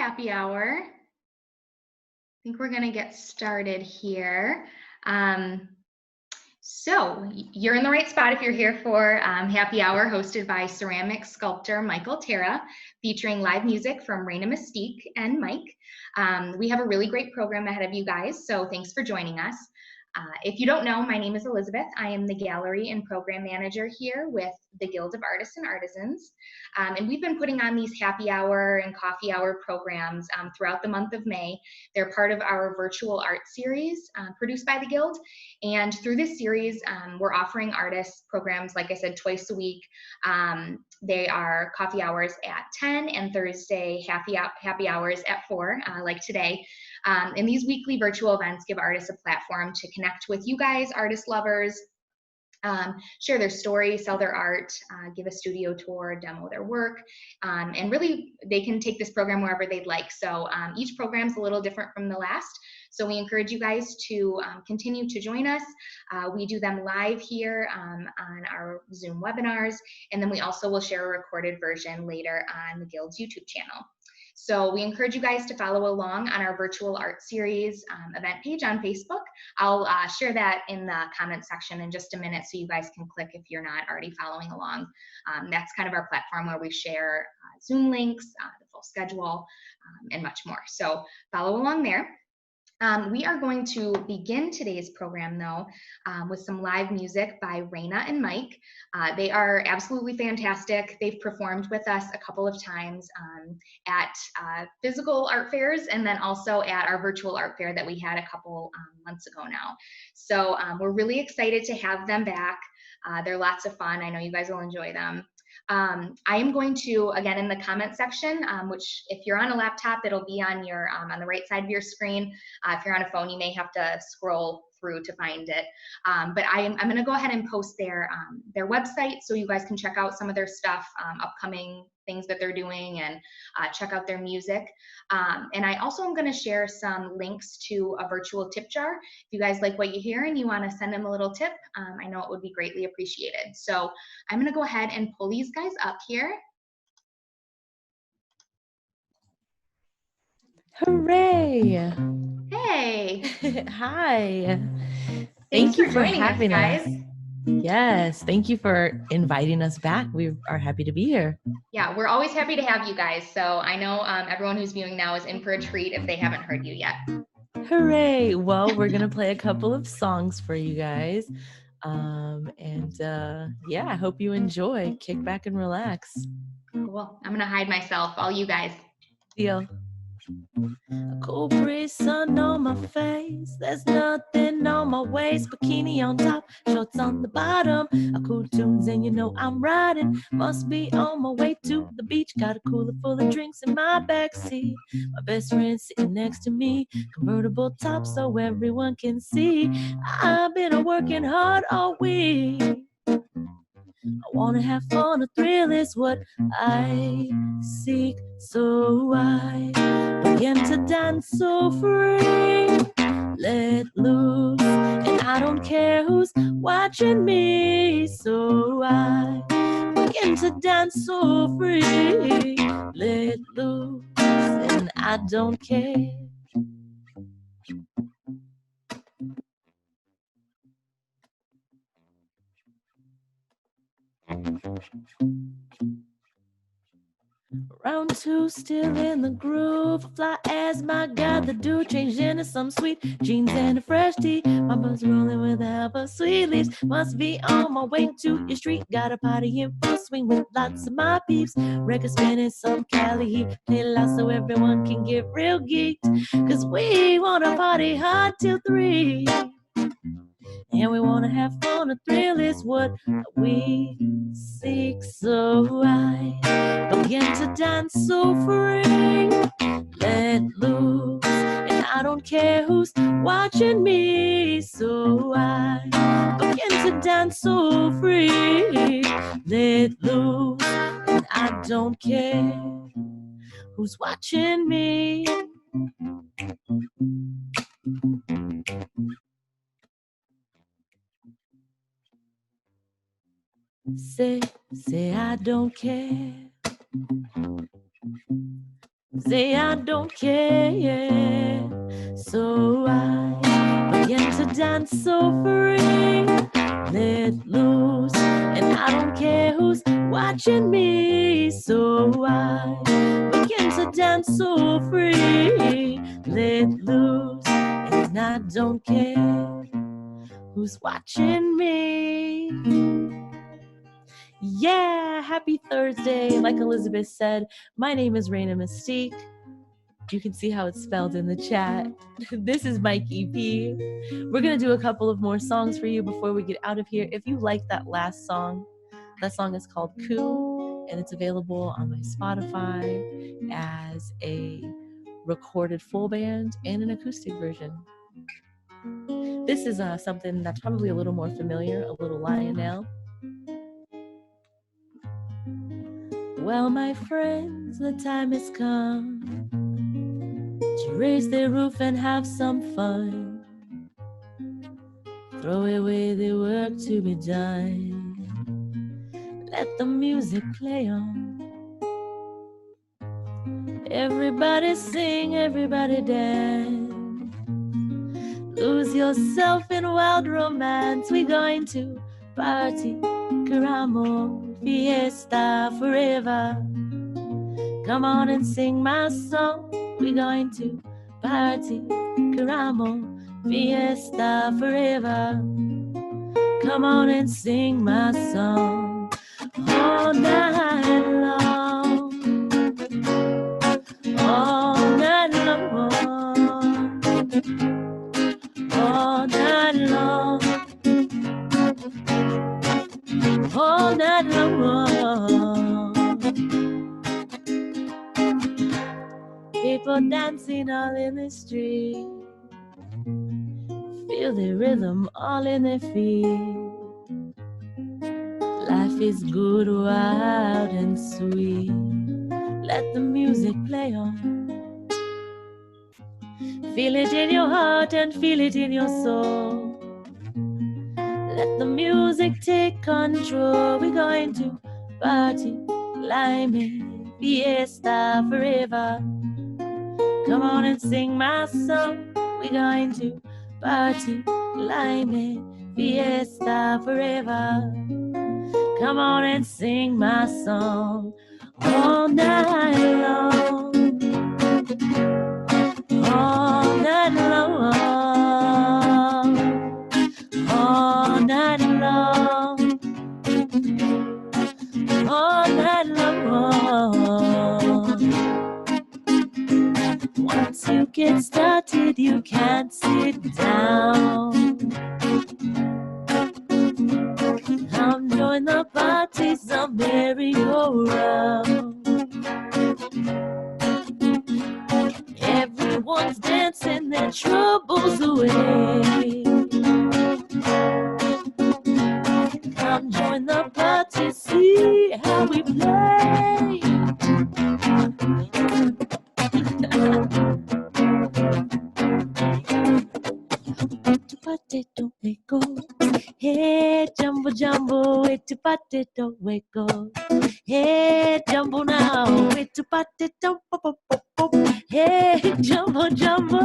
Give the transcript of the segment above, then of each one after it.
happy hour. I think we're going to get started here. So you're in the right spot if you're here for happy hour hosted by ceramic sculptor Michael Terra, featuring live music from Reina Mystique and Mike. We have a really great program ahead of you guys, so thanks for joining us. If you don't know, my name is Elizabeth. I am the gallery and program manager here with the Guild of Artists and Artisans. And we've been putting on these happy hour and coffee hour programs throughout the month of May. They're part of our virtual art series produced by the Guild. And through this series, we're offering artists programs, like I said, twice a week. They are coffee hours at 10 and Thursday happy hours at 4, like today. And these weekly virtual events give artists a platform to connect with you guys, artist lovers, share their story, sell their art, give a studio tour, demo their work, and really they can take this program wherever they'd like. So each program's a little different from the last. So we encourage you guys to continue to join us. We do them live here on our Zoom webinars, and then we also will share a recorded version later on the Guild's YouTube channel. So we encourage you guys to follow along on our virtual art series event page on Facebook. I'll share that in the comment section in just a minute so you guys can click if you're not already following along. That's kind of our platform where we share Zoom links, the full schedule, and much more. So follow along there. We are going to begin today's program, though, with some live music by Reina and Mike. They are absolutely fantastic. They've performed with us a couple of times at physical art fairs and then also at our virtual art fair that we had a couple months ago now. So we're really excited to have them back. They're lots of fun. I know you guys will enjoy them. I am going to, again, in the comment section, which if you're on a laptop, it'll be on your on the right side of your screen. If you're on a phone, you may have to scroll through to find it. But I'm going to go ahead and post their website so you guys can check out some of their stuff, upcoming things that they're doing, and check out their music. And I also am going to share some links to a virtual tip jar. If you guys like what you hear and you want to send them a little tip, I know it would be greatly appreciated. So I'm going to go ahead and pull these guys up here. Hooray! Hey! Hi! Thanks Thank you for for joining us, having guys. us. Yes, thank you for inviting us back. We are happy to be here. Yeah, we're always happy to have you guys. So I know everyone who's viewing now is in for a treat if they haven't heard you yet. Hooray! Well, we're going to play a couple of songs for you guys. Yeah, I hope you enjoy. Kick back and relax. Cool. I'm going to hide myself. All you guys. Deal. A cool breeze, sun on my face. There's nothing on my waist. Bikini on top, shorts on the bottom. A cool tunes and you know I'm riding. Must be on my way to the beach. Got a cooler full of drinks in my backseat. My best friend sitting next to me. Convertible top so everyone can see. I've been working hard all week. I wanna have fun, a thrill is what I seek. So I begin to dance so free, let loose, and I don't care who's watching me. So I begin to dance so free, let loose, and I don't care. Round 2, still in the groove. Fly as my God, the dude changed into some sweet jeans and a fresh tee. My buzz rolling with the help of sweet leaves. Must be on my way to your street. Got a party in full swing with lots of my peeps. Record spinning, some Cali heat. Play loud so everyone can get real geeked. Cause we wanna party hard till 3. And we wanna have fun, a thrill is what we seek. So I begin to dance so free, let loose, and I don't care who's watching me. So I begin to dance so free, let loose, and I don't care who's watching me. Say I don't care. say I don't care. So I begin to dance so free, let loose, and I don't care who's watching me. So I begin to dance so free, let loose, and I don't care who's watching me. Yeah, happy Thursday. Like Elizabeth said, my name is Reina Mystique. You can see how it's spelled in the chat. This is Mike EP. We're going to do a couple of more songs for you before we get out of here. If you like that last song, that song is called Coup, and it's available on my Spotify as a recorded full band and an acoustic version. This is something that's probably a little more familiar, a little Lionel. Well, my friends, the time has come to raise the roof and have some fun. Throw away the work to be done. Let the music play on. Everybody sing, everybody dance. Lose yourself in wild romance. We're going to party, caramo, fiesta forever. Come on and sing my song. We're going to party, caramo, fiesta forever. Come on and sing my song all night long, all night long, all night long, all night long. People dancing all in the street, feel the rhythm all in their feet. Life is good, wild and sweet. Let the music play on. Feel it in your heart and feel it in your soul. Let the music take control. We're going to party, climbing, fiesta forever. Come on and sing my song. We're going to party, climbing, fiesta forever. Come on and sing my song all night long, all night long, all night long, all night long. Once you get started, you can't sit down. Come join the party, some merry-go-round. Everyone's dancing their troubles away. Come join the party, see how we play. Potato, we go. Hey, jumbo, jumbo, way to potato, we go. Hey, jumbo now, way to potato, pop, pop, pop, pop. Hey, jumbo, jumbo.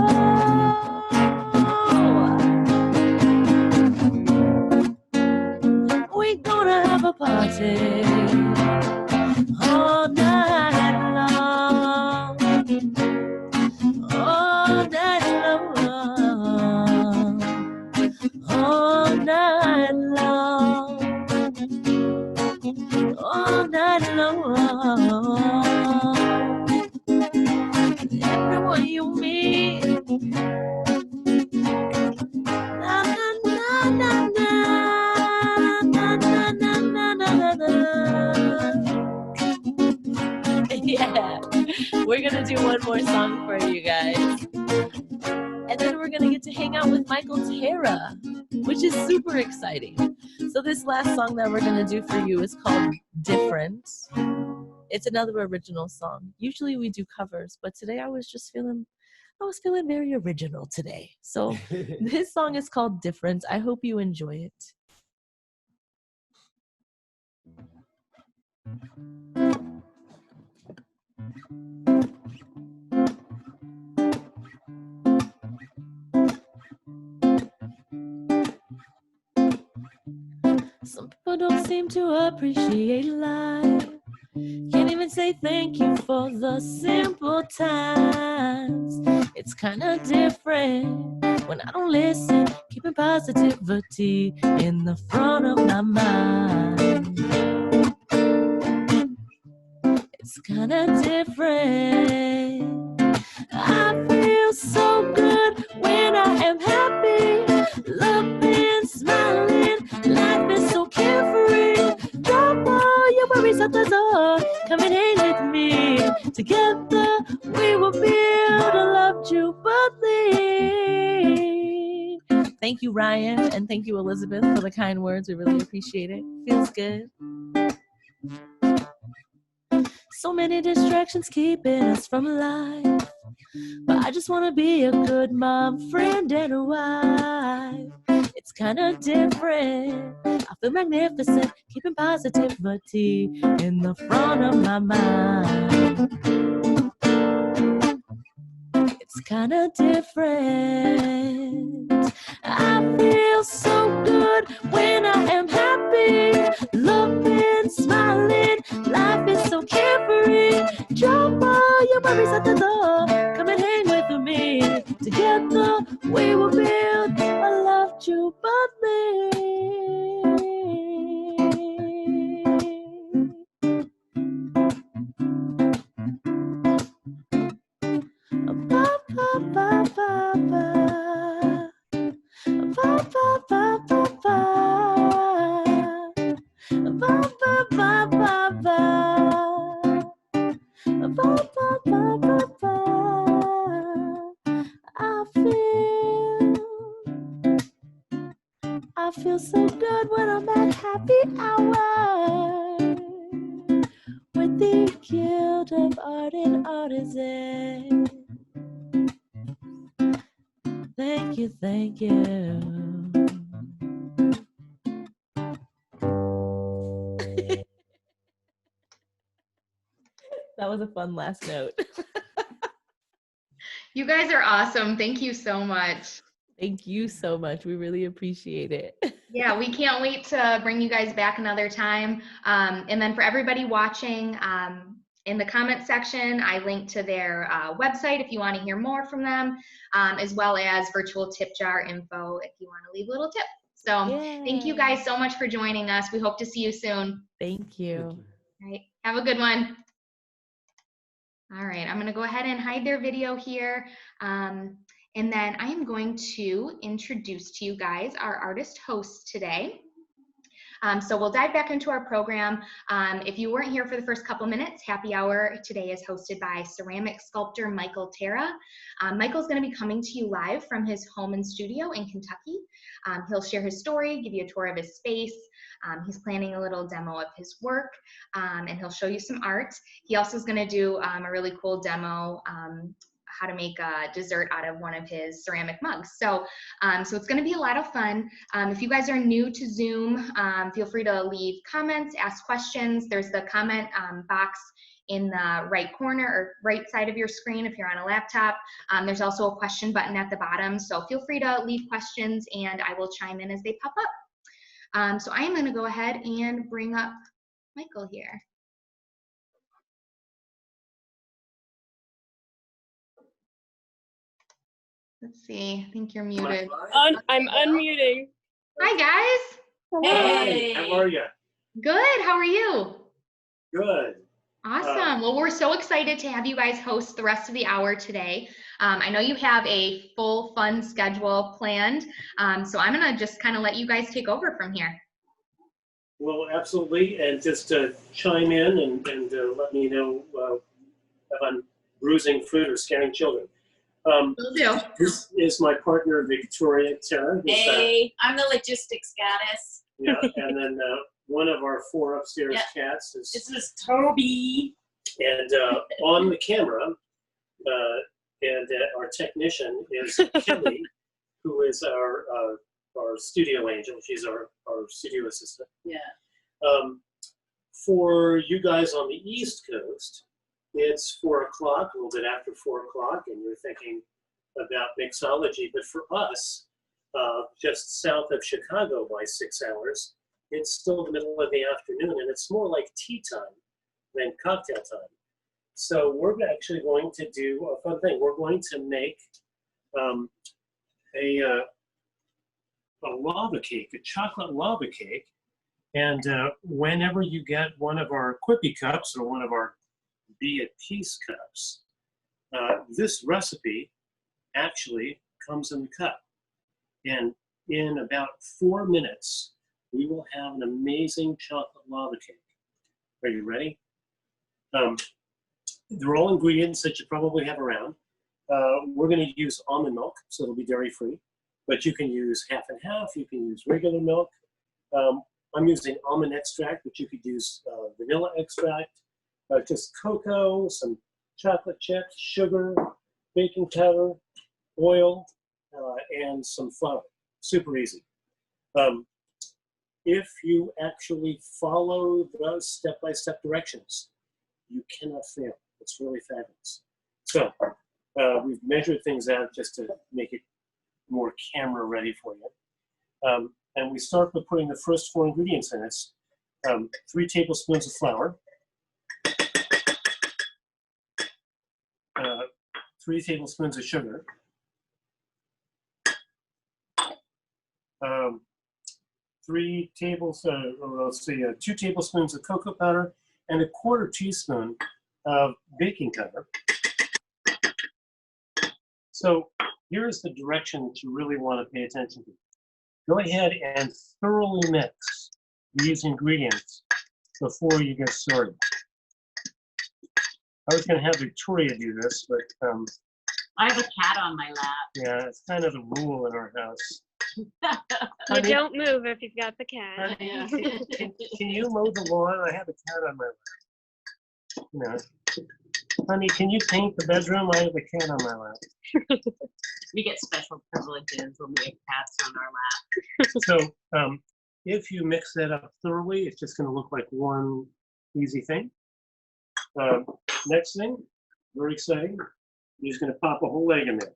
We gonna have a party all night long, all night long, all night long, all night long. Everyone you meet, na na na na na na na na na na. Yeah, we're gonna do one more song for you guys, and then we're gonna get to hang out with Michael Terra, which is super exciting. So this last song that we're gonna do for you is called Different. It's another original song. Usually we do covers, but today I was feeling very original today. So this song is called Different. I hope you enjoy it. Some people don't seem to appreciate life. Can't even say thank you for the simple times. It's kinda different when I don't listen, keeping positivity in the front of my mind. It's kinda different. I feel so good when I am happy, laughing, smiling. Life is so carefree. Drop all your worries at the door. Come and hang with me. Together we will build a love jubilee. Thank you, Ryan, and thank you, Elizabeth, for the kind words. We really appreciate it. Feels good. So many distractions keeping us from life, but I just want to be a good mom, friend, and a wife. It's kind of different. I feel magnificent, keeping positivity in the front of my mind. It's kind of different. I feel so good when I am happy, loving, smiling. Life is so carefree. Drop all your worries at the door. Come and hang with me. Together we will build a love jubilee. Ba, ba, ba, ba, ba. Ba, ba, ba, ba, ba. Ba, ba, ba, ba, ba. Ba, ba, ba, ba, ba. I feel so good when I'm at happy hour with the Guild of Art and Artisan. Thank you, thank you. That was a fun last note. You guys are awesome. Thank you so much. Thank you so much. We really appreciate it. Yeah, we can't wait to bring you guys back another time. And then for everybody watching, in the comment section, I linked to their website if you want to hear more from them, as well as virtual tip jar info if you want to leave a little tip. So Thank you guys so much for joining us. We hope to see you soon. Thank you. All right, have a good one. All right, I'm going to go ahead and hide their video here. And then I am going to introduce to you guys our artist hosts today. So we'll dive back into our program. If you weren't here for the first couple minutes, Happy Hour today is hosted by ceramic sculptor Michael Terra. Michael's going to be coming to you live from his home and studio in Kentucky. He'll share his story, give you a tour of his space. He's planning a little demo of his work, and he'll show you some art. He also is going to do a really cool demo, how to make a dessert out of one of his ceramic mugs. So it's going to be a lot of fun. If you guys are new to Zoom, feel free to leave comments, ask questions. There's the comment box in the right corner or right side of your screen if you're on a laptop. There's also a question button at the bottom. So feel free to leave questions and I will chime in as they pop up. So I am going to go ahead and bring up Michael here. Let's see, I think you're muted. I'm unmuting. Hi guys. Hey, how are you? Good, how are you? Good. Awesome. Well, we're so excited to have you guys host the rest of the hour today. I know you have a full fun schedule planned, so I'm gonna just kind of let you guys take over from here. Well, absolutely, and just chime in and let me know if I'm bruising fruit or scaring children. Will do. This is my partner, Victoria Terra. Hey, I'm the logistics goddess. Yeah, and then one of our 4 upstairs cats is. This is Toby. And on the camera, and our technician is Kelly, who is our studio angel. She's our studio assistant. Yeah. For you guys on the East Coast, it's 4 o'clock, a little bit after 4 o'clock, and you're thinking about mixology. But for us, just south of Chicago by 6 hours, it's still the middle of the afternoon, and it's more like tea time than cocktail time. So we're actually going to do a fun thing. We're going to make a lava cake, a chocolate lava cake. And whenever you get one of our Quippy cups or one of our Be at Peace cups, this recipe actually comes in the cup. And in about 4 minutes, we will have an amazing chocolate lava cake. Are you ready? They're all ingredients that you probably have around. We're going to use almond milk, so it'll be dairy-free. But you can use half and half. You can use regular milk. I'm using almond extract, but you could use vanilla extract, just cocoa, some chocolate chips, sugar, baking powder, oil, and some flour. Super easy. If you actually follow those step-by-step directions, you cannot fail. It's really fabulous. So we've measured things out just to make it more camera ready for you. And we start by putting the first 4 ingredients in. It's 3 tablespoons of flour, 3 tablespoons of sugar, 2 tablespoons of cocoa powder, and a 1/4 teaspoon of baking powder. So here's the direction that you really want to pay attention to. Go ahead and thoroughly mix these ingredients before you get started. I was going to have Victoria do this, but I have a cat on my lap. yeah, it's kind of the rule in our house. You Honey, don't move if you've got the cat. Yeah. can you mow the lawn? I have a cat on my lap. No. Honey, can you paint the bedroom? I have a cat on my lap. We get special privileges when we have cats on our lap. So if you mix that up thoroughly, it's just going to look like one easy thing. Next thing, very exciting, you're just going to pop a whole egg in there.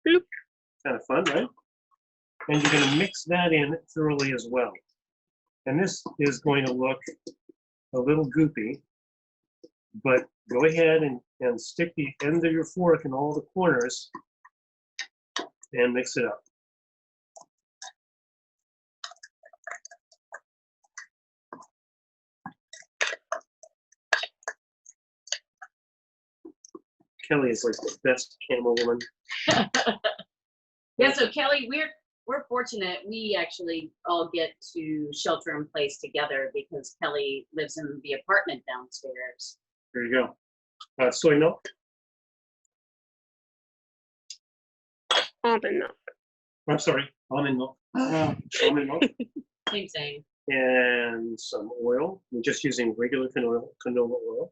Bloop. Kind of fun, right? And you're going to mix that in thoroughly as well. And this is going to look a little goopy, but go ahead and stick the end of your fork in all the corners and mix it up. Kelly is like the best camel woman. Yeah, so Kelly, we're fortunate. We actually all get to shelter in place together because Kelly lives in the apartment downstairs. There you go. Soy milk. Almond milk. I'm sorry, almond milk. Almond milk. Same. And some oil. We're just using regular canola oil.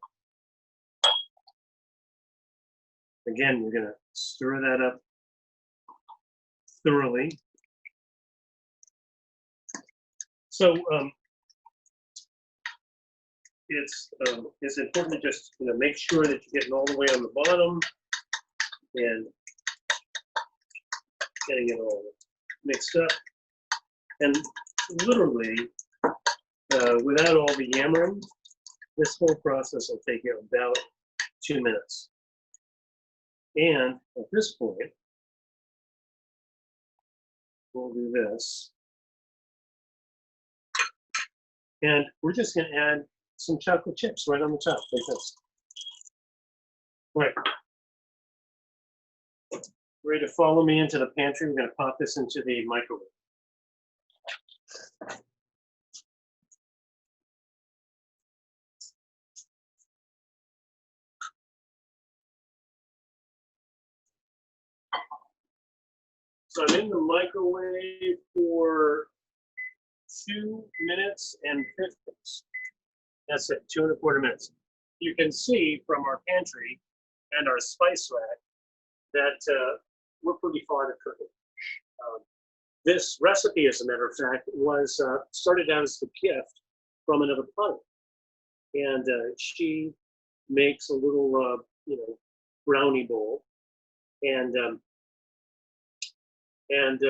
Again, we're going to stir that up thoroughly. So it's important to just make sure that you're getting all the way on the bottom and getting it all mixed up. And literally, without all the yammering, this whole process will take you about 2 minutes. And at this point, we'll do this. And we're just going to add some chocolate chips right on the top, like this. Right. Ready to follow me into the pantry? We're going to pop this into the microwave. So I'm in the microwave for 2 minutes and 50. That's it, 2¼ minutes. You can see from our pantry and our spice rack that we're pretty far to cooking. This recipe, as a matter of fact, was started out as a gift from another client. And she makes a little, brownie bowl. And And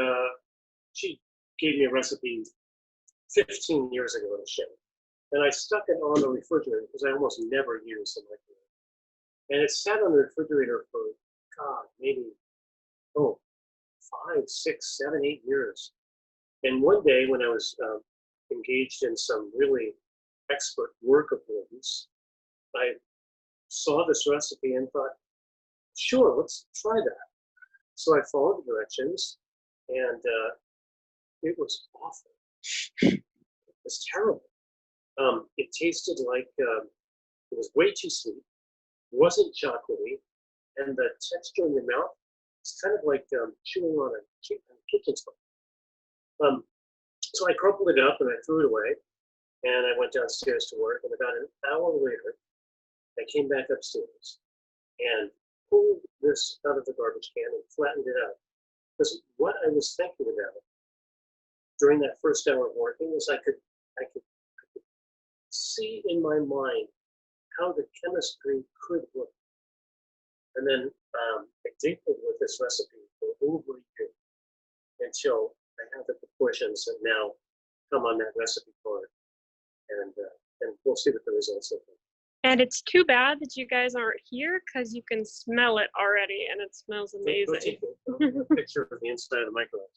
she gave me a recipe 15 years ago in a ship. And I stuck it on the refrigerator because I almost never use the microwave. And it sat on the refrigerator for, God, maybe, 5, 6, 7, 8 years. And one day when I was engaged in some really expert work of hers, I saw this recipe and thought, sure, let's try that. So I followed the directions, and it was awful. It was terrible. It tasted like it was way too sweet, wasn't chocolatey, and the texture in your mouth is kind of like chewing on a kitchen sponge. So I crumpled it up and I threw it away, and I went downstairs to work. And about an hour later, I came back upstairs and pulled this out of the garbage can and flattened it out. Because what I was thinking about during that first hour of working is I could see in my mind how the chemistry could work. And then I tinkered with this recipe for over a year until I have the proportions that now come on that recipe card. And we'll see what the results look like. And it's too bad that you guys aren't here because you can smell it already and it smells amazing. Take a picture of the inside of the microwave.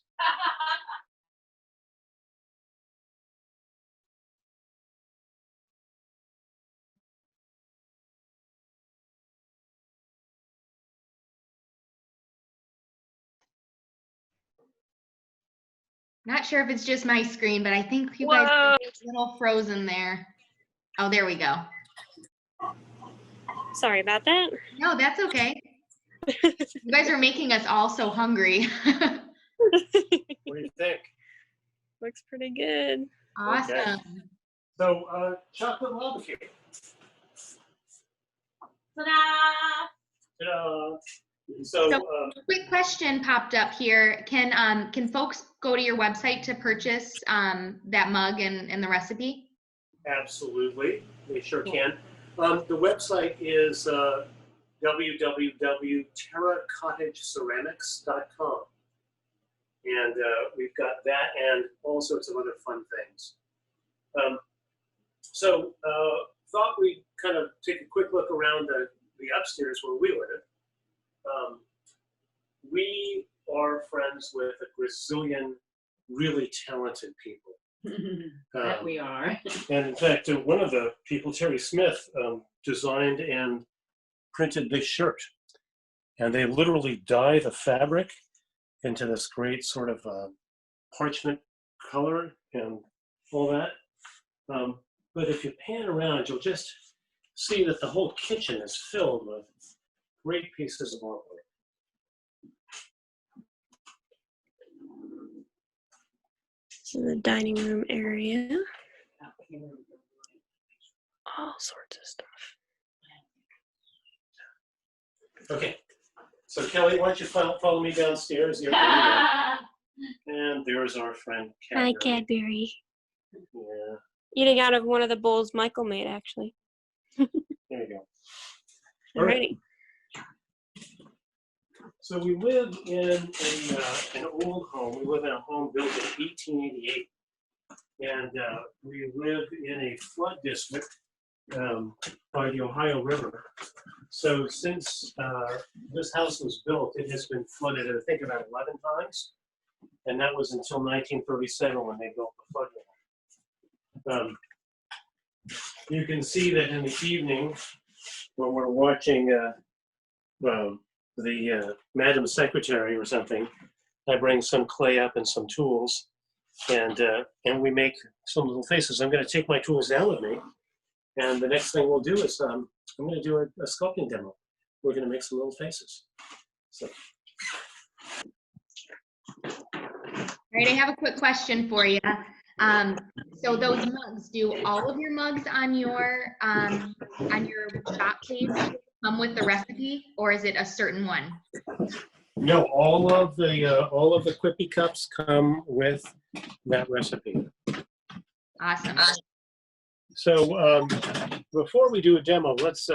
Not sure if it's just my screen, but I think you guys are a little frozen there. Oh, there we go. Sorry about that. No, that's okay. You guys are making us all so hungry. What do you think? Looks pretty good. Awesome. Okay. So, chocolate lava cake. Ta-da! So, Quick question popped up here. Can folks go to your website to purchase that mug and the recipe? absolutely, they sure can. The website is www.terracottageceramics.com. And we've got that and all sorts of other fun things. Thought we'd kind of take a quick look around the upstairs where we live. We are friends with a gazillion really talented people. That we are. And in fact, one of the people, Terry Smith, designed and printed this shirt. And they literally dye the fabric into this great sort of parchment color and all that. But if you pan around, you'll just see that the whole kitchen is filled with great pieces of artwork. This is the dining room area. All sorts of stuff. Okay, so Kelly, why don't you follow me downstairs? And there's our friend Cadbury. Hi, Cadbury. Yeah, Eating out of one of the bowls Michael made, actually. there you go. All right. Alrighty. So we live in an old home. We live in a home built in 1888. And we live in a flood district by the Ohio River. So since this house was built, it has been flooded, I think, about 11 times. And that was until 1937 when they built the flood wall. You can see that in the evening when we're watching the Madam Secretary or something, I bring some clay up and some tools, and we make some little faces. I'm going to take my tools down with me, and the next thing we'll do is I'm going to do a sculpting demo. We're going to make some little faces. So. All right, I have a quick question for you. So those mugs, do all of your mugs on your shop page come with the recipe, or is it a certain one? No, all of the Quippy cups come with that recipe. Awesome. So before we do a demo, let's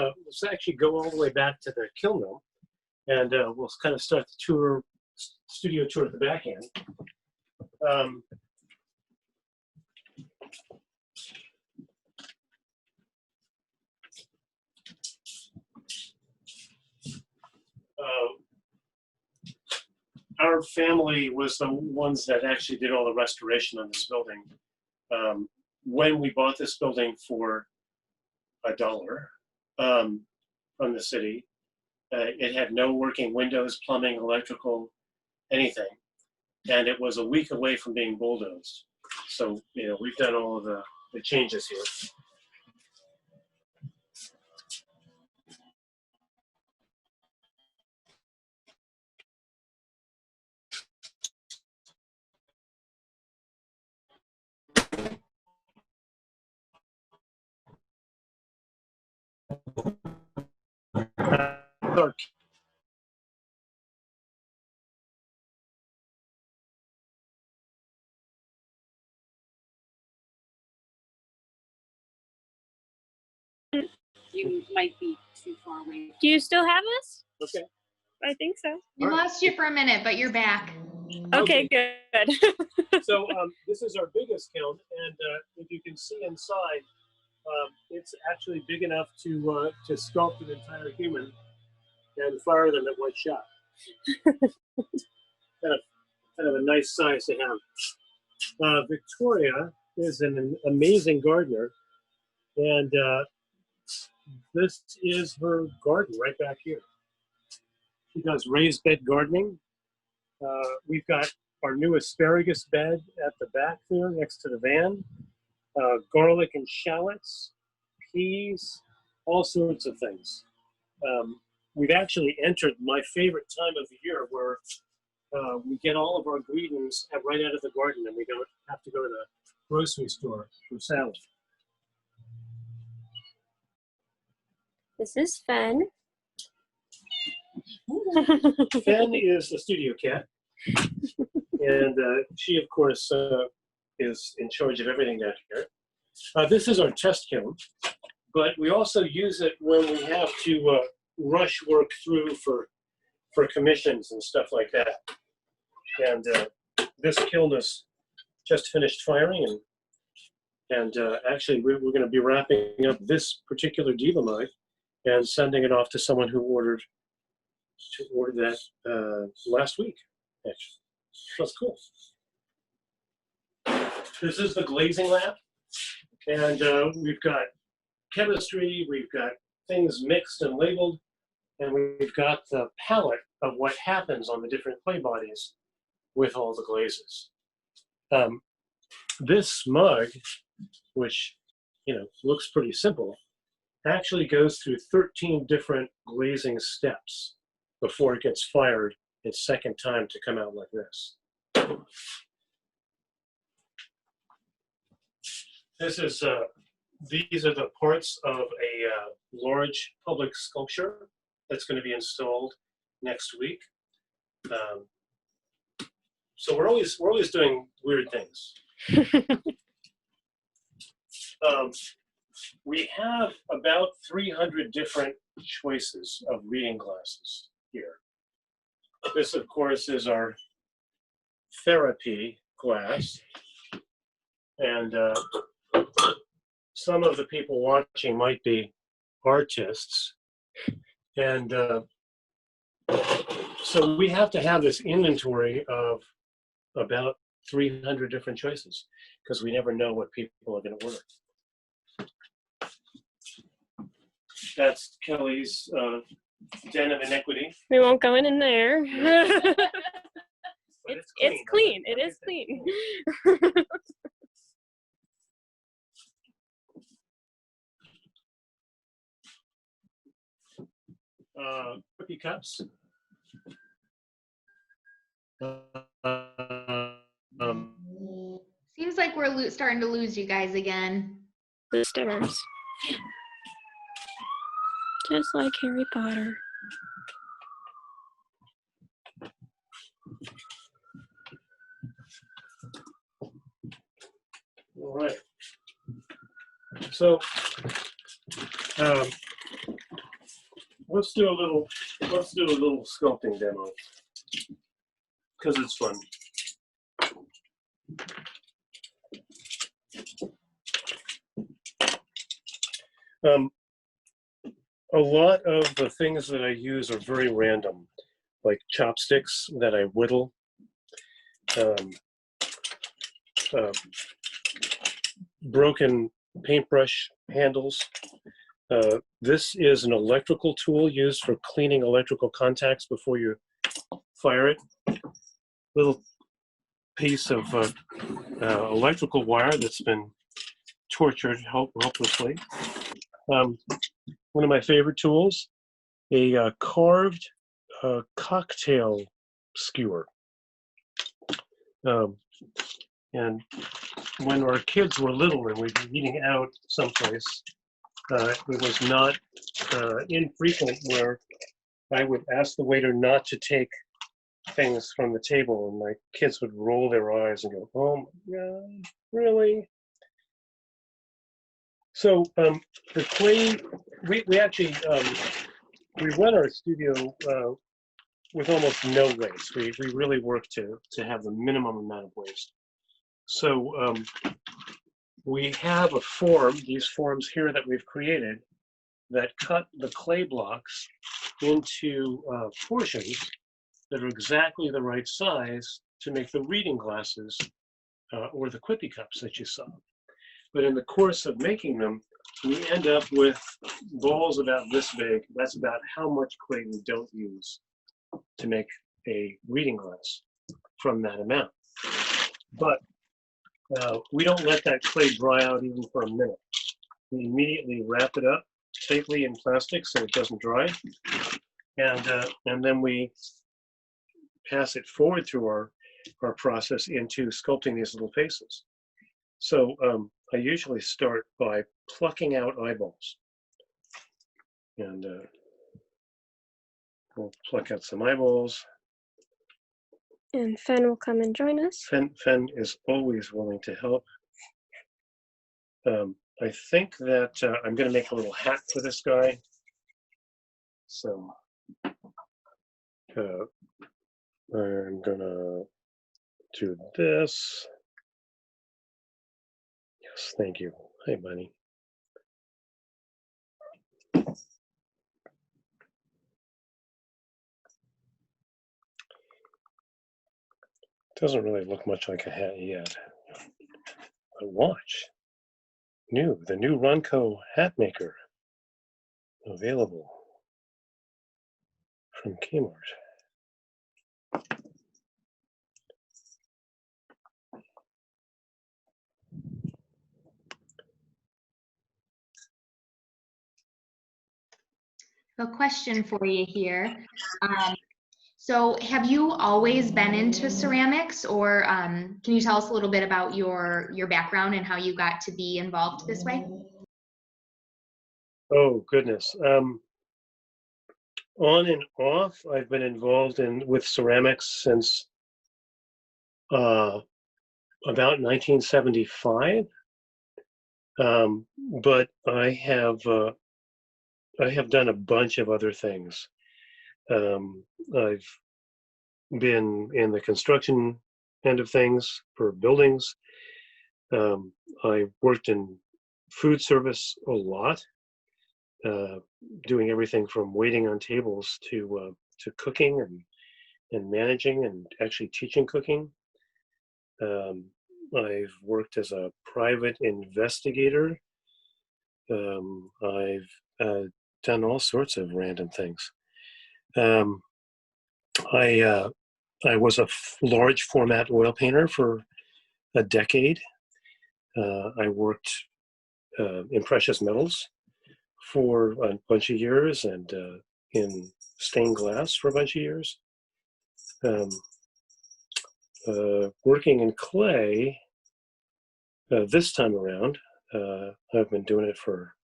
actually go all the way back to the kiln room, and we'll kind of start the tour studio tour at the back end. Our family was the ones that actually did all the restoration on this building. When we bought this building for $1 from the city, it had no working windows, plumbing, electrical, anything. And it was a week away from being bulldozed. So, you know, we've done all of the changes here. You might be too far away. Do you still have us? Okay. I think so. We lost you for a minute, but you're back. Okay, good. So this is our biggest kiln, and if you can see inside, it's actually big enough to sculpt an entire human and fire them at one shot. kind of a nice size to have. Victoria is an amazing gardener, and this is her garden right back here. She does raised bed gardening. We've got our new asparagus bed at the back there next to the van. Garlic and shallots, peas, all sorts of things. We've actually entered my favorite time of the year where we get all of our greetings right out of the garden and we don't have to go to the grocery store for salad. This is Fen. Fen is the studio cat, and she, of course, is in charge of everything down here. This is our test kiln, but we also use it when we have to rush work through for commissions and stuff like that. And this kiln is just finished firing, and actually we're going to be wrapping up this particular Diva mug and sending it off to someone who ordered that last week, actually. That's cool. This is the Glazing Lab, and we've got chemistry, we've got things mixed and labeled, and we've got the palette of what happens on the different clay bodies with all the glazes. This mug, which, you know, looks pretty simple, actually goes through 13 different glazing steps before it gets fired its second time to come out like this. This is, these are the parts of a large public sculpture that's going to be installed next week. So we're always doing weird things. We have about 300 different choices of reading glasses here. This, of course, is our therapy glass. And some of the people watching might be artists. And so we have to have this inventory of about 300 different choices because we never know what people are going to order. That's Kelly's den of iniquity. We won't go in there. But It's clean. It is clean. Cookie cups. Seems like we're starting to lose you guys again. The stairs. Just like Harry Potter. All right. So let's do a little sculpting demo. because it's fun. A lot of the things that I use are very random, like chopsticks that I whittle. Broken paintbrush handles. This is an electrical tool used for cleaning electrical contacts before you fire it. Little piece of electrical wire that's been tortured hopelessly. One of my favorite tools, a carved cocktail skewer. And when our kids were little and we'd be eating out someplace, it was not infrequent where I would ask the waiter not to take things from the table, and my kids would roll their eyes and go, "Oh my God, really?" So the clay, we actually, we run our studio with almost no waste. We really work to have the minimum amount of waste. So we have a form, these forms here that we've created, that cut the clay blocks into portions that are exactly the right size to make the reading glasses or the quippy cups that you saw. But in the course of making them, we end up with balls about this big. That's about how much clay we don't use to make a reading glass from that amount. But we don't let that clay dry out even for a minute. We immediately wrap it up tightly in plastic so it doesn't dry. And then we pass it forward through our process into sculpting these little faces. So I usually start by plucking out eyeballs. And we'll pluck out some eyeballs. And Fen will come and join us. Fen is always willing to help. I think that I'm going to make a little hat for this guy. So I'm going to do this. Yes, thank you. Hi, Bunny. Doesn't really look much like a hat yet. But watch. The new Ronco hat maker. Available from Kmart. A question for you here. So have you always been into ceramics, or can you tell us a little bit about your background and how you got to be involved this way? Oh, goodness. On and off, I've been involved with ceramics since about 1975. But I have done a bunch of other things. I've been in the construction end of things for buildings. I worked in food service a lot, doing everything from waiting on tables to cooking and managing and actually teaching cooking. I've worked as a private investigator. I've done all sorts of random things. I was a large format oil painter for a decade. I worked in precious metals for a bunch of years and in stained glass for a bunch of years. Working in clay this time around, I've been doing it for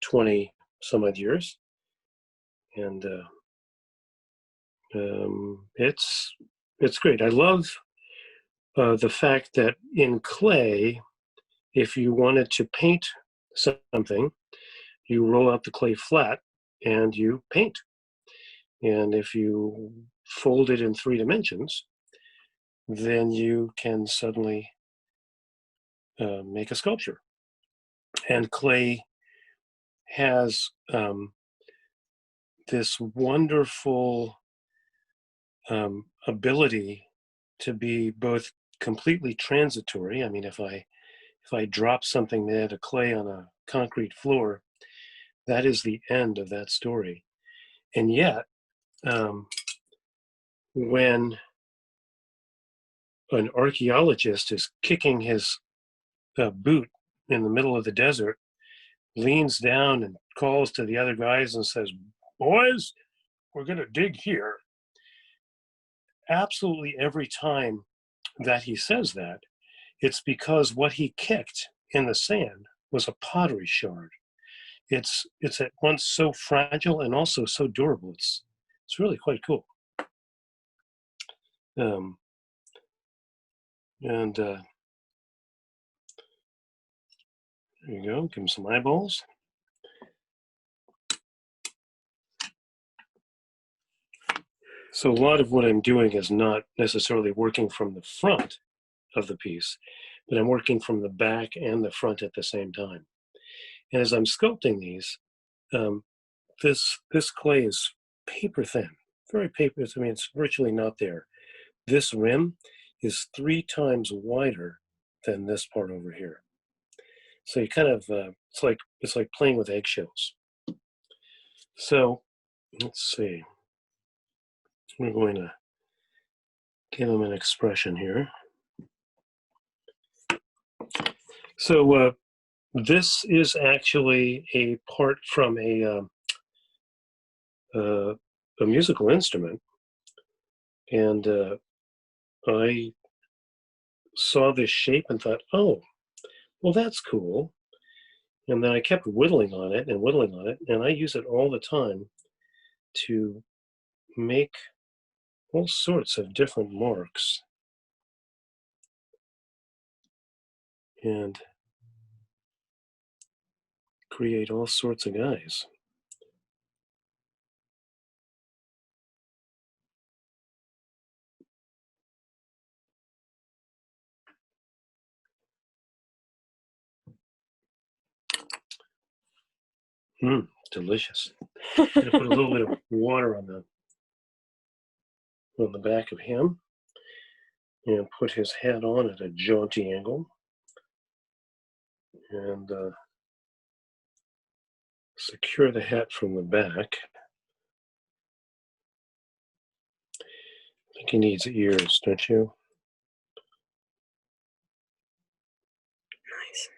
20 some odd years. And it's great. I love the fact that in clay, if you wanted to paint something, you roll out the clay flat and you paint. And if you fold it in 3 dimensions, then you can suddenly make a sculpture. And clay has this wonderful ability to be both completely transitory. I mean, if I drop something made of clay on a concrete floor, that is the end of that story. And yet, when an archaeologist is kicking his boot in the middle of the desert, leans down and calls to the other guys and says, "Boys, we're going to dig here." Absolutely every time that he says that, it's because what he kicked in the sand was a pottery shard. It's at once so fragile and also so durable. It's really quite cool. There you go, give him some eyeballs. So a lot of what I'm doing is not necessarily working from the front of the piece, but I'm working from the back and the front at the same time. And as I'm sculpting these, this clay is paper thin, very paper. I mean, it's virtually not there. This rim is 3 times wider than this part over here. So you kind of, it's like playing with eggshells. So let's see. We're going to give them an expression here. So this is actually a part from a musical instrument, and I saw this shape and thought, oh, well, that's cool. And then I kept whittling on it, and I use it all the time to make all sorts of different marks. And create all sorts of guys. Delicious. I'm gonna put a little bit of water on the back of him and put his head on at a jaunty angle. And secure the hat from the back. I think he needs ears, don't you? Nice.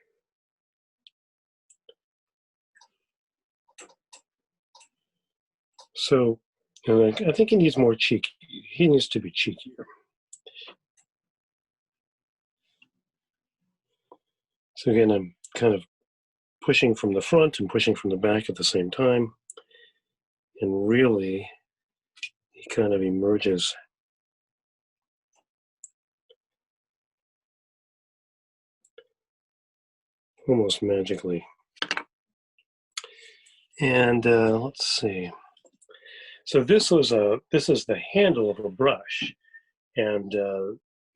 So I think he needs more cheek. He needs to be cheekier. So again, I'm kind of pushing from the front and pushing from the back at the same time. And really, he kind of emerges almost magically. And let's see. So this is the handle of a brush, and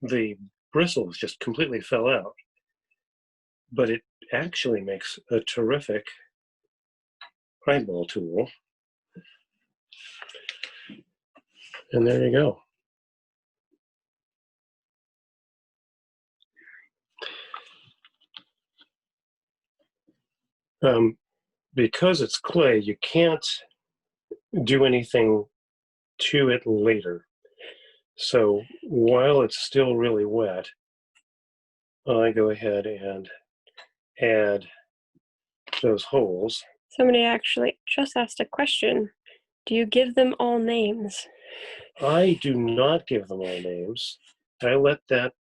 the bristles just completely fell out. But it actually makes a terrific eyeball tool. And there you go. Because it's clay, you can't do anything to it later. So while it's still really wet, I go ahead and add those holes. Somebody actually just asked a question. Do you give them all names? I do not give them all names. I let that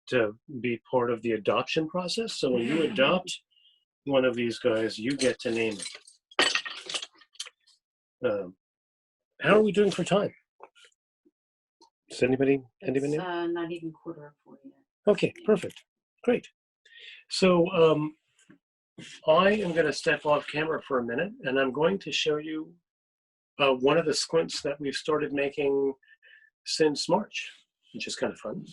be part of the adoption process. So when you adopt one of these guys, you get to name it. How are we doing for time? Does anybody know? Not even 3:45 yet. Okay, perfect. Great. So I am going to step off camera for a minute, and I'm going to show you one of the squints that we've started making since March, which is kind of fun.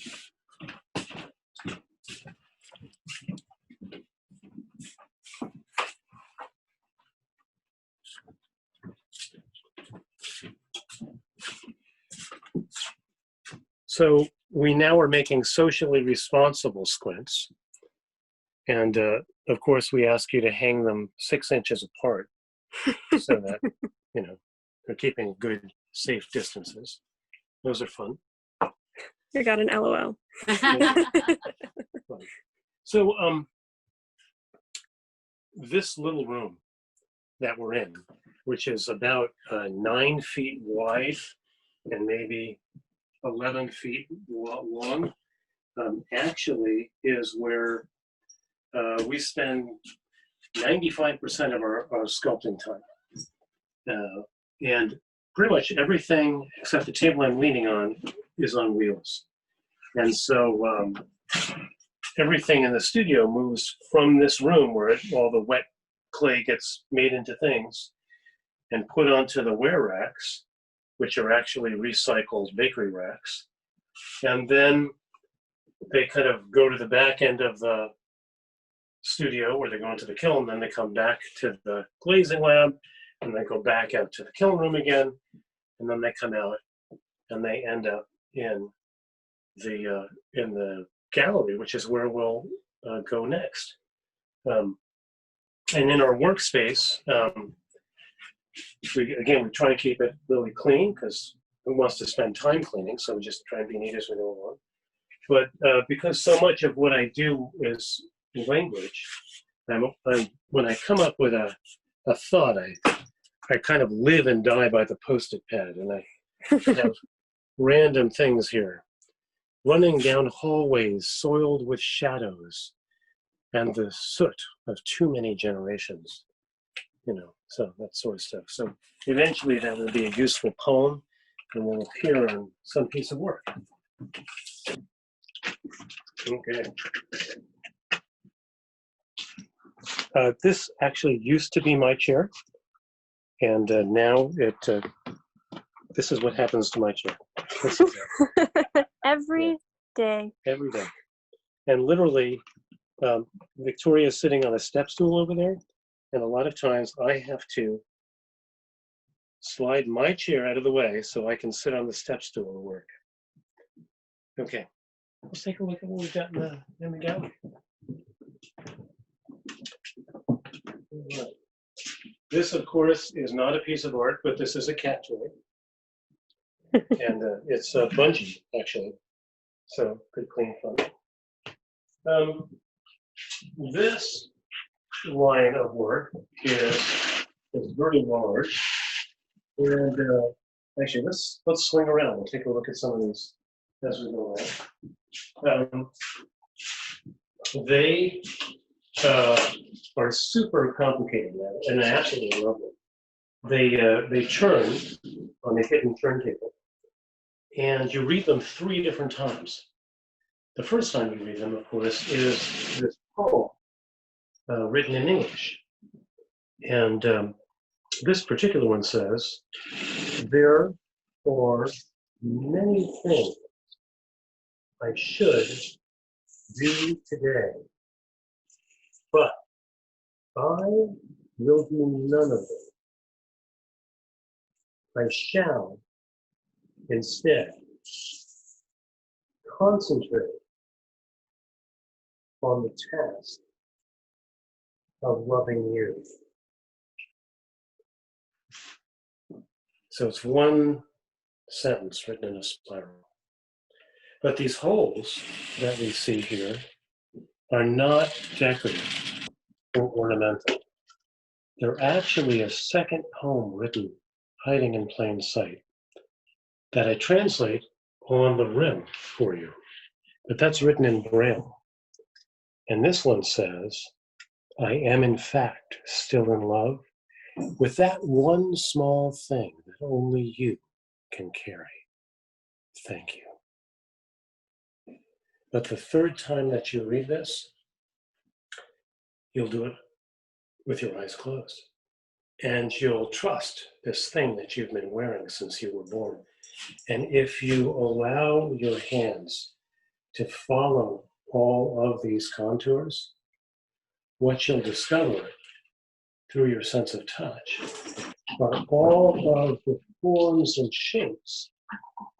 So we now are making socially responsible squints. And of course, we ask you to hang them 6 inches apart so that, you know, they're keeping good, safe distances. Those are fun. I got an LOL. So this little room that we're in, which is about 9 feet wide and maybe 11 feet long, actually is where we spend 95% of our sculpting time. And pretty much everything except the table I'm leaning on is on wheels. And so everything in the studio moves from this room where all the wet clay gets made into things and put onto the wear racks, which are actually recycled bakery racks. And then they kind of go to the back end of the studio where they go into the kiln, then they come back to the glazing lab, and they go back out to the kiln room again, and then they come out and they end up in the gallery, which is where we'll go next. And in our workspace, we try to keep it really clean because who wants to spend time cleaning? So we just try and be neat as we go along. But because so much of what I do is language, when I come up with a thought, I kind of live and die by the Post-it pad, and I have random things here. Running down hallways soiled with shadows and the soot of too many generations, you know, so that sort of stuff. So eventually that will be a useful poem and will appear on some piece of work. Okay. This actually used to be my chair, and now this is what happens to my chair. Every day. Every day. And literally, Victoria's sitting on a step stool over there, and a lot of times I have to slide my chair out of the way so I can sit on the step stool and work. Okay, let's take a look at what we've got in the gallery. Right. This, of course, is not a piece of art, but this is a cat toy. And it's a bungee, actually. So, good, clean fun. This line of work is very large. And actually, let's swing around and take a look at some of these as we go around. They are super complicated, and I absolutely love them. They turn on a hidden turntable, and you read them 3 different times. The first time you read them, of course, is this poem written in English. And this particular one says, "There are many things I should do today, but I will do none of them. I shall instead concentrate on the task of loving you." So it's one sentence written in a spiral. But these holes that we see here are not decorative or ornamental. They're actually a second poem written, hiding in plain sight, that I translate on the rim for you. But that's written in Braille. And this one says, "I am in fact still in love with that one small thing that only you can carry. Thank you." But the third time that you read this, you'll do it with your eyes closed. And you'll trust this thing that you've been wearing since you were born. And if you allow your hands to follow all of these contours, what you'll discover through your sense of touch are all of the forms and shapes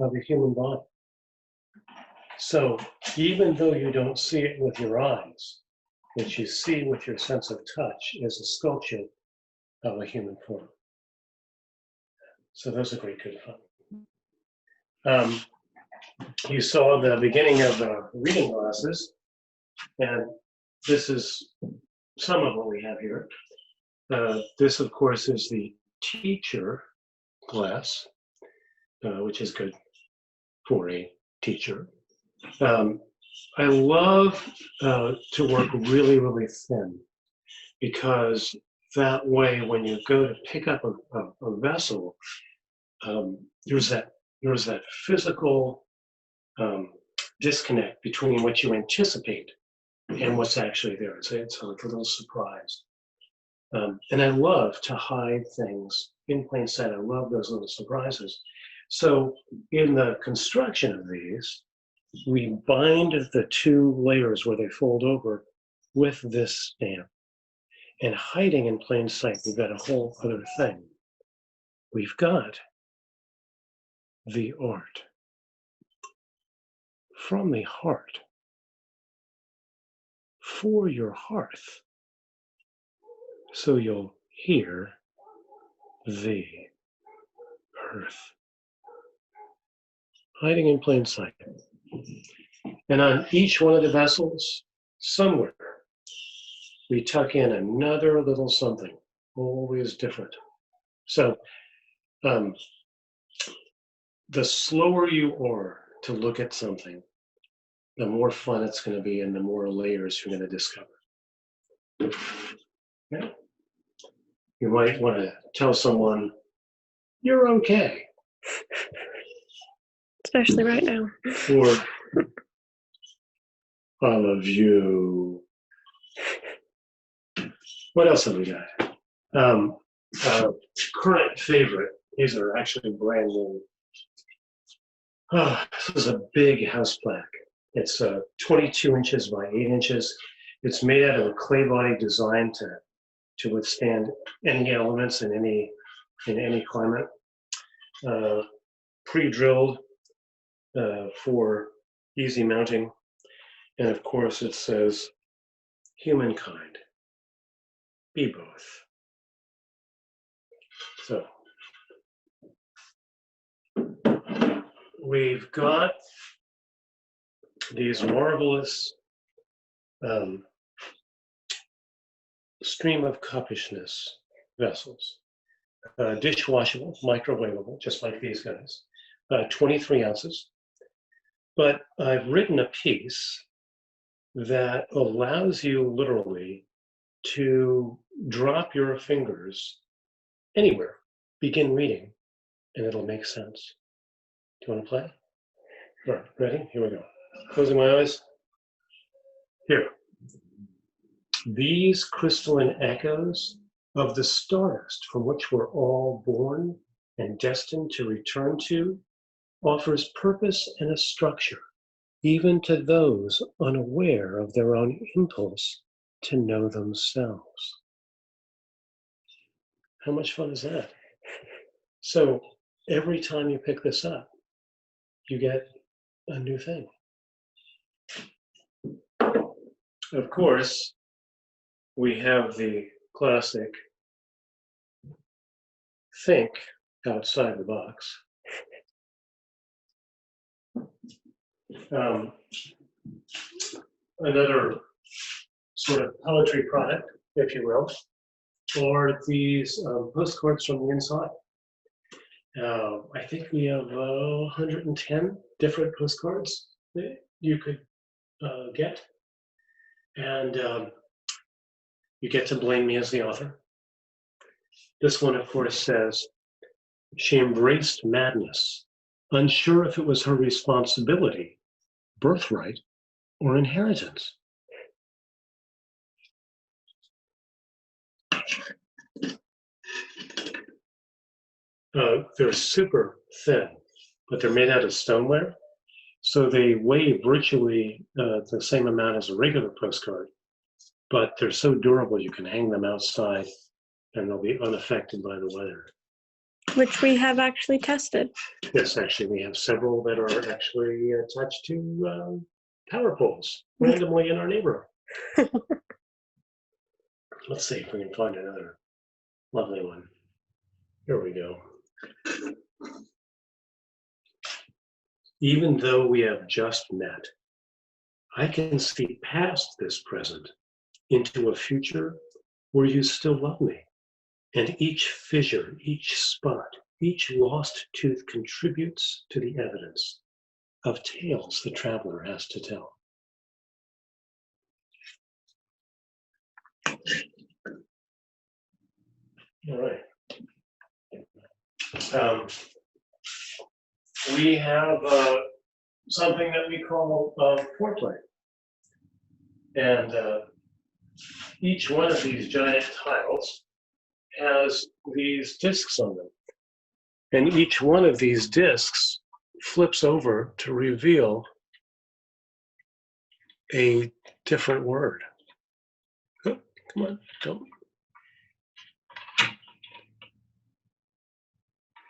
of the human body. So even though you don't see it with your eyes, what you see with your sense of touch is a sculpture of a human form. So those are great, good fun. You saw the beginning of reading glasses, and this is some of what we have here. This, of course, is the teacher glass, which is good for a teacher. I love to work really, really thin, because that way, when you go to pick up a vessel, there's that physical disconnect between what you anticipate and what's actually there. It's like a little surprise. And I love to hide things in plain sight. I love those little surprises. So in the construction of these, we bind the two layers where they fold over with this stamp. And hiding in plain sight, we've got a whole other thing. We've got the art from the heart for your hearth. So you'll hear the earth hiding in plain sight. And on each one of the vessels, somewhere, we tuck in another little something, always different. So the slower you are to look at something, the more fun it's going to be and the more layers you're going to discover. Okay? You might want to tell someone, you're okay. Especially right now. Or, I love you. What else have we got? Current favorite. These are actually brand new. This is a big house plaque. It's 22 inches by 8 inches. It's made out of a clay body designed to withstand any elements in any climate. Pre-drilled for easy mounting. And of course it says, humankind, be both. So we've got these marvelous stream of cuppishness vessels, dishwashable, microwavable, just like these guys, 23 ounces. But I've written a piece that allows you literally to drop your fingers anywhere, begin reading, and it'll make sense. Do you want to play? All right, ready? Here we go. Closing my eyes. Here. These crystalline echoes of the stardust from which we're all born and destined to return to offers purpose and a structure, even to those unaware of their own impulse to know themselves. How much fun is that? So every time you pick this up, you get a new thing. Of course, we have the classic think outside the box. Another sort of poetry product, if you will, are these postcards from the inside. I think we have 110 different postcards that you could get. And you get to blame me as the author. This one, of course, says, she embraced madness, unsure if it was her responsibility, birthright, or inheritance. They're super thin, but they're made out of stoneware. So they weigh virtually the same amount as a regular postcard, but they're so durable you can hang them outside and they'll be unaffected by the weather. Which we have actually tested. Yes, actually, we have several that are actually attached to power poles randomly in our neighborhood. Let's see if we can find another lovely one. Here we go. Even though we have just met, I can see past this present into a future where you still love me. And each fissure, each spot, each lost tooth contributes to the evidence of tales the traveler has to tell. All right. We have something that we call foreplay. And each one of these giant tiles has these discs on them. And each one of these discs flips over to reveal a different word. Oh, come on, don't.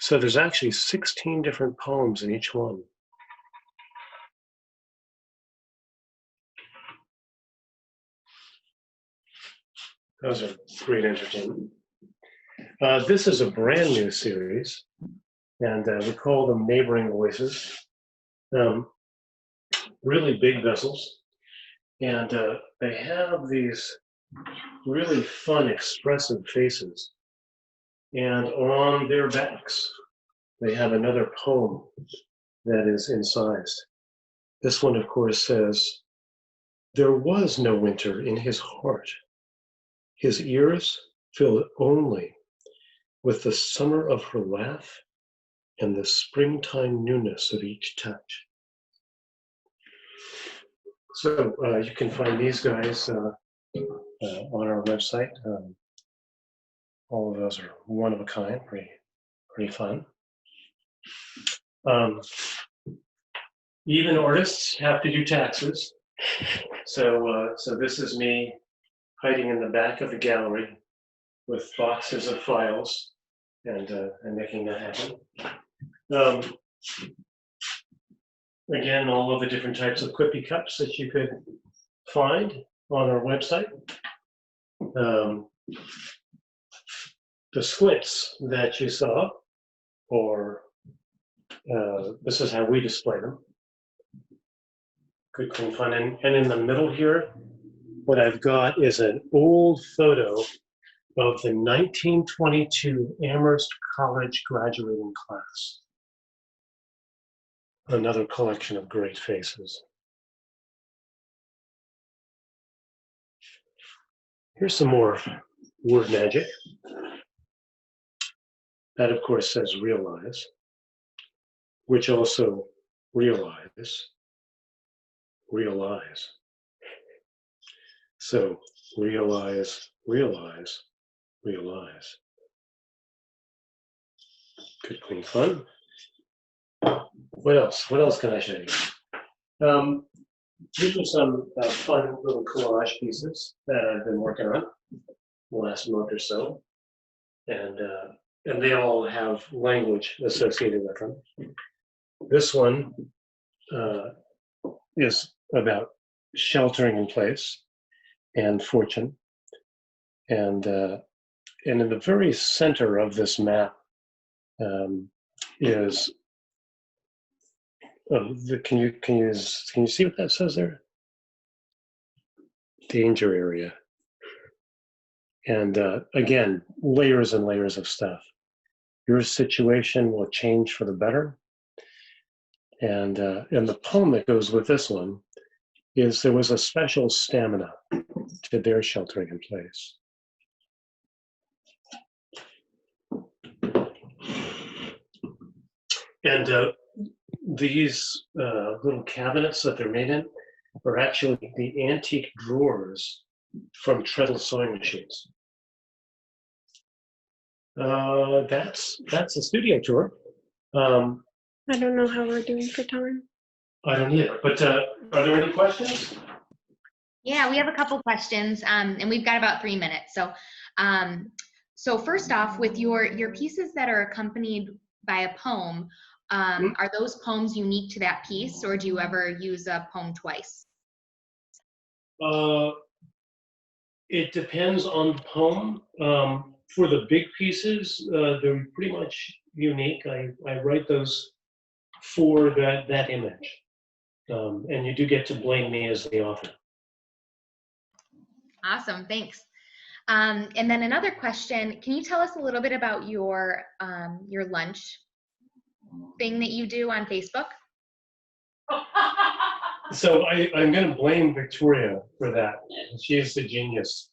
So there's actually 16 different poems in each one. Those are great entertainment. This is a brand new series, and we call them Neighboring Voices. Really big vessels, and they have these really fun, expressive faces. And on their backs, they have another poem that is incised. This one, of course, says, "There was no winter in his heart. His ears filled only with the summer of her laugh and the springtime newness of each touch." So you can find these guys on our website. All of those are one of a kind, pretty fun. Even artists have to do taxes. So this is me hiding in the back of the gallery with boxes of files and making that happen. Again, all of the different types of quippy cups that you could find on our website. The squints that you saw, or this is how we display them. Good, clean fun. And in the middle here, what I've got is an old photo of the 1922 Amherst College graduating class. Another collection of great faces. Here's some more word magic. That, of course, says realize, which also realize. So realize, realize, realize. Good, clean fun. What else? What else can I show you? These are some fun little collage pieces that I've been working on the last month or so, and they all have language associated with them. This one is about sheltering in place and fortune, and in the very center of this map is. Can you see what that says there? Danger area. And again, layers and layers of stuff. Your situation will change for the better. And the poem that goes with this one is there was a special stamina to their sheltering in place. And these little cabinets that they're made in are actually the antique drawers from treadle sewing machines. That's a studio tour. I don't know how we're doing for time. I don't either. But are there any questions? Yeah, we have a couple questions, and we've got about 3 minutes. So first off, with your pieces that are accompanied by a poem, are those poems unique to that piece, or do you ever use a poem twice? It depends on the poem. For the big pieces, they're pretty much unique. I write those for that image. And you do get to blame me as the author. Awesome, thanks. And then another question, can you tell us a little bit about your lunch thing that you do on Facebook? So I'm going to blame Victoria for that. She is the genius.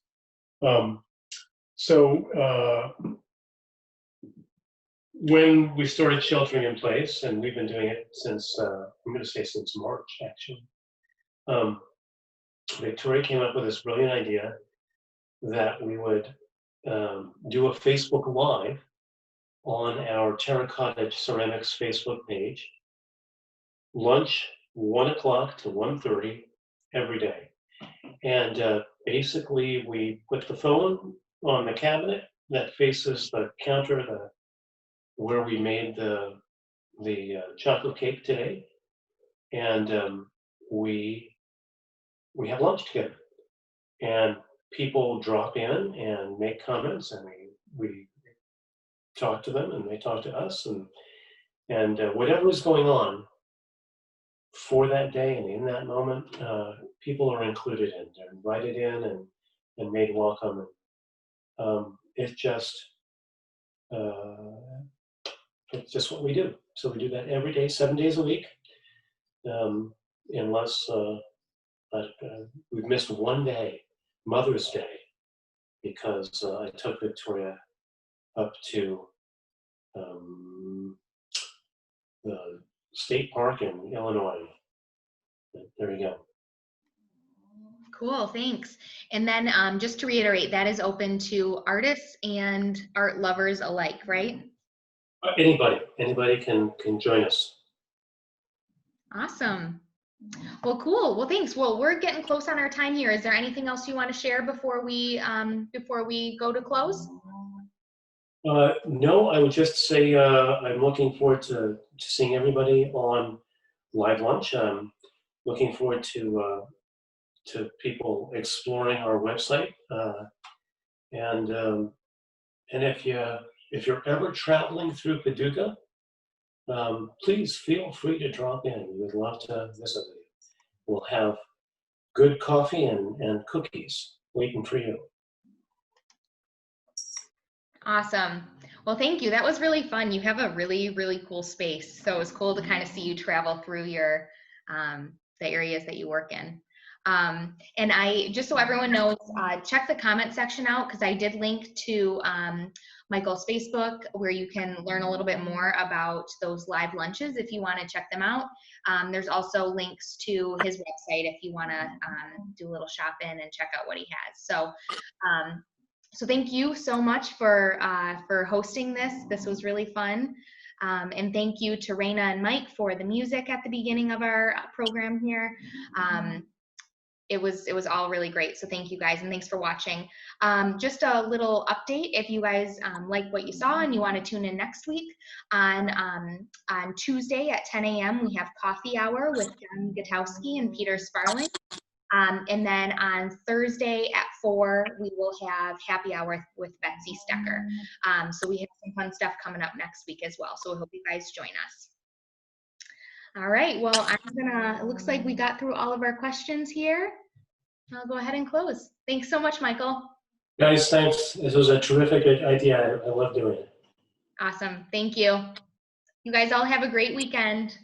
When we started sheltering in place, and we've been doing it since, I'm going to say since March, actually, Victoria came up with this brilliant idea that we would do a Facebook Live on our Terracotta Ceramics Facebook page, lunch 1 o'clock to 1:30 every day. And basically we put the phone on the cabinet that faces the counter where we made the chocolate cake today, and we have lunch together. And people drop in and make comments, and we talk to them, and they talk to us, and whatever is going on for that day and in that moment, people are included in, they're invited in and made welcome. It's just what we do. So we do that every day, 7 days a week, unless we've missed one day, Mother's Day, because I took Victoria up to the state park in Illinois. There you go. Cool, thanks. And then just to reiterate, that is open to artists and art lovers alike, right? Anybody can join us. Awesome. Well, cool. Well, thanks. Well, we're getting close on our time here. Is there anything else you want to share before we go to close? No, I would just say I'm looking forward to seeing everybody on Live Lunch. I'm looking forward to people exploring our website, and if you're ever traveling through Paducah, please feel free to drop in. We would love to visit with you. We'll have good coffee and cookies waiting for you. Awesome. Well, thank you. That was really fun. You have a really, really cool space. So it was cool to kind of see you travel through your the areas that you work in. And I, just so everyone knows, check the comment section out, because I did link to Michael's Facebook, where you can learn a little bit more about those live lunches if you want to check them out. There's also links to his website if you want to do a little shopping and check out what he has. So thank you so much for hosting this. This was really fun. And thank you to Reina and Mike for the music at the beginning of our program here. It was all really great. So thank you guys, and thanks for watching. Just a little update, if you guys like what you saw and you want to tune in next week, on Tuesday at 10 a.m. we have coffee hour with John Gutowski and Peter Sparling. And then on Thursday at 4, we will have happy hour with Betsy Stecker. So we have some fun stuff coming up next week as well. So we hope you guys join us. All right, well, it looks like we got through all of our questions here. I'll go ahead and close. Thanks so much, Michael. Guys, thanks. This was a terrific idea. I love doing it. Awesome, thank you. You guys all have a great weekend.